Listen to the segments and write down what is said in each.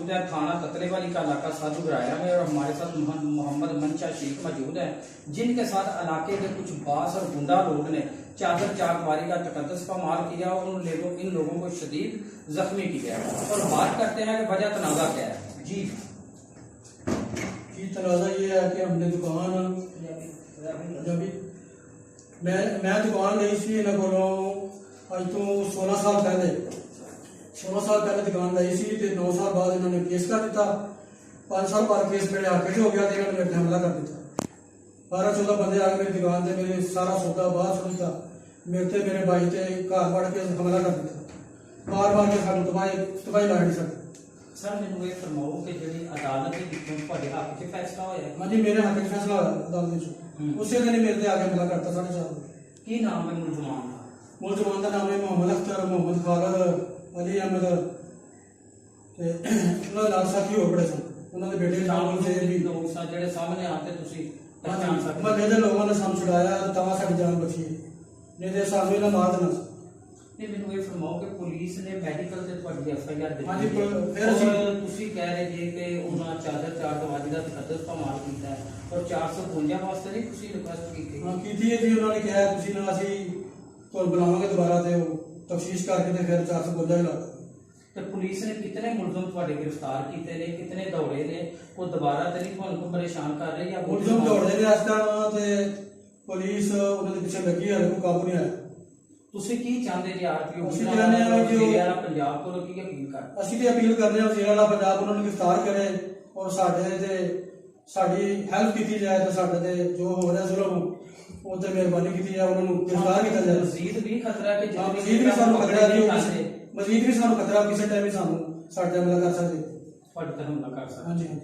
मौजूद है थाना ततलेवाली का इलाका साधु ग्राया में, और हमारे साथ मोहम्मद मंशा शेख मौजूद है, जिनके साथ इलाके के कुछ बास और गुंडा लोग ने चादर चारदीवारी का तकद्दुस इस्तेमाल किया और इन लोगों को शदीद जख्मी किया। और बात करते हैं कि वजह तनाजा क्या है। जी तनाजा ये है कि हमने दुकान मैं दुकान ली सी इन्होंने को अज तो 16 साल पहले दुकान लाई सी, 9 साल बाद इन्होंने केस कर दिता। 5 साल बाद केस मेरे हक च हो गया, इन्होंने मेरे पे हमला कर दिता। 12-14 बंदे आ गए मेरी दुकान से, मेरे सारा सौदा बाहर सुट दिता, मेरे ते मेरे भाई से घर बढ़ के हमला कर दिता। बार के सानू तबाही ला नहीं सकते। सर मैंने ये फरमाओ कि जी अदालत के हक च फैसला होया? हाँ जी, मेरे हक च फैसला होया अदालत। उसी दिन मेरे ते आके हमला करता 4:30 की नाम है मुलजमान का? मुलजमान का नाम है मोहम्मद अख्तर, मोहम्मद खालिद, अली अहमद, उन्होंने लाल साथी हो बड़े सन, उन्होंने बेटे के नाम से भी लोग सा जेड़े सामने आते तुसी पहचान सकते। महल्ले के लोगों ने सानू छुड़ाया तां साडी जान बची है, नहीं ते सानू इन्हां मार देना। नहीं मैंने ये फरमाओ कि पुलिस ने मेडिकल से ਤੁਹਾਡੀ एफआईआर ਦਿੱਤੀ। हाँ जी, फिर ਤੁਸੀਂ ਕਹਿ ਰਹੇ ਜੀ ਕਿ ਉਹਨਾਂ ਚਾਦਰ ਚਾਰਦਵਾਜੀ ਦਾ ਤਕੱਦਸ ਇਸਤੇਮਾਲ ਕੀਤਾ ਹੈ और 452 ਵਾਸਤੇ ਨਹੀਂ ਤੁਸੀਂ ਰਿਕੁਐਸਟ ਕੀਤੀ? हाँ की है जी, उन्होंने कहा तुसी ना असी तुहानू बुलावांगे दोबारा ते तफ्तीश करके ते फिर 452 ला। तो पुलिस ने कितने मुलजम ਤੁਹਾਡੇ गिरफ्तार किए ने, कितने दौड़े ने, वो दोबारा तो नहीं ਤੁਹਾਨੂੰ को परेशान कर रहे? या मुलजम दौड़े ने इस टाइम ते पुलिस उन्होंने पीछे लगी है, कोई काबू नहीं आया। ਤੁਸੀਂ ਕੀ ਚਾਹੁੰਦੇ ਜੀ ਆਰਪੀਓ ਅਸੀਂ ਚਾਹੁੰਦੇ ਹਾਂ ਕਿ ਉਹ ਪੰਜਾਬ ਕੋਲੋਂ ਕੀ ਅਪੀਲ ਕਰ? ਅਸੀਂ ਤੇ ਅਪੀਲ ਕਰਦੇ ਹਾਂ ਵਜ਼ੀਰ ਆਲਾ ਪੰਜਾਬ ਉਹਨਾਂ ਨੂੰ ਗ੍ਰਿਫਤਾਰ ਕਰੇ ਔਰ ਸਾਡੇ ਤੇ ਸਾਡੀ ਹੈਲਪ ਕੀਤੀ ਜਾਏ ਤੇ ਸਾਡੇ ਤੇ ਜੋ ਹੋ ਰਿਹਾ ਜ਼ੁਲਮ ਉਹ ਤੇ ਮਿਹਰਬਾਨੀ ਕੀਤੀ ਜਾਏ, ਉਹਨਾਂ ਨੂੰ ਗ੍ਰਿਫਤਾਰ ਕੀਤਾ ਜਾਏ। ਮਜ਼ੀਦ ਵੀ ਖਤਰਾ ਹੈ ਕਿ ਮਜ਼ੀਦ ਵੀ ਸਾਨੂੰ ਖਤਰਾ ਹੈ, ਮਜ਼ੀਦ ਵੀ ਸਾਨੂੰ ਖਤਰਾ ਕਿਸੇ ਟਾਈਮ ਵੀ ਸਾਨੂੰ ਸਾਡੇ ਹਮਲਾ ਕਰ ਸਕਦੇ, ਤੁਹਾਡੇ ਤੇ ਹਮਲਾ ਕਰ ਸਕਦੇ। ਹਾਂਜੀ ਹਾਂਜੀ।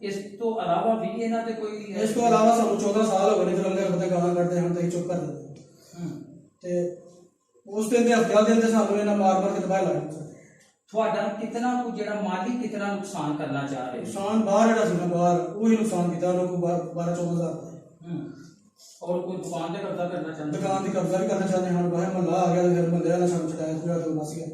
ਇਸ ਤੋਂ ਇਲਾਵਾ ਵੀ ਇਹਨਾਂ ਤੇ ਕੋਈ ਇਸ ਤੋਂ ਇਲਾਵਾ ਸਾਨੂੰ 14 ਸਾਲ ਹੋ ਗਏ ਜਲੰਧਰ ਬੰਦੇ ਗਾਲਾਂ ਕੱਢਦੇ ਹਨ ਤੇ ਚੁੱਪ ਕਰ ਦਿੰਦੇ ਤੇ ਉਸ ਦਿਨ ਦੇ ਹਫਤੇ ਦਿਨ ਤੇ ਸਾਨੂੰ ਇਹਨਾਂ ਮਾਰ ਕੇ ਦਬਾਇਆ ਲਾਇਆ। ਤੁਹਾਡਾ ਕਿਤਨਾ ਕੁ ਜਿਹੜਾ ਮਾਲੀ ਕਿਤਨਾ ਨੁਕਸਾਨ ਕਰਨਾ ਚਾਹ ਰਹੇ? ਨੁਕਸਾਨ ਬਾਹਰ ਜਿਹੜਾ ਸੀ ਨਾ ਬਾਹਰ ਉਹੀ ਨੁਕਸਾਨ ਕੀਤਾ ਉਹਨਾਂ को 12-14 ਹਜ਼ਾਰ। और कोई दुकान पे कब्जा करना चाहते? दुकान की कब्जा भी करना चाहते हैं। बाहर महल्ला आ गया, फिर महल्ले वाला सानू छुड़ाया पूरा तो बस गया।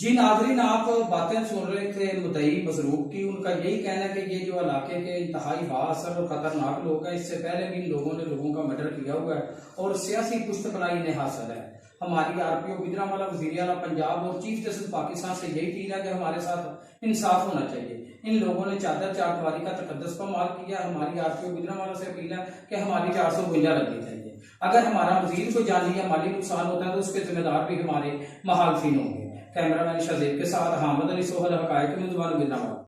जी नाज़रीन, आप बातें सुन रहे थे मुद्दई मजरूब की। उनका यही कहना है कि ये जो इलाके के इंतहाई बाअसर और खतरनाक लोग हैं, इससे पहले भी इन लोगों ने लोगों का मर्डर किया हुआ है और सियासी पुष्टपनाही इन्हें हासिल है। हमारी आरपीओ गुजरांवाला वज़ीर आला पंजाब और चीफ जस्टिस पाकिस्तान से यही अपील है कि हमारे साथ इंसाफ होना चाहिए। इन लोगों ने चादर चारदीवारी का तकद्दुस इस्तेमाल किया। हमारी आरपीओ गुजरांवाला से अपील है कि हमारी 452 लगनी चाहिए। अगर हमारा मजीद कोई जानी या माली नुकसान होता है तो उसके जिम्मेदार भी हमारे मुखालिफिन होंगे। कैमरामैन शजीब के साथ हामिद अली सोहल, हकायक न्यूज़ 1 गुजरांवाला।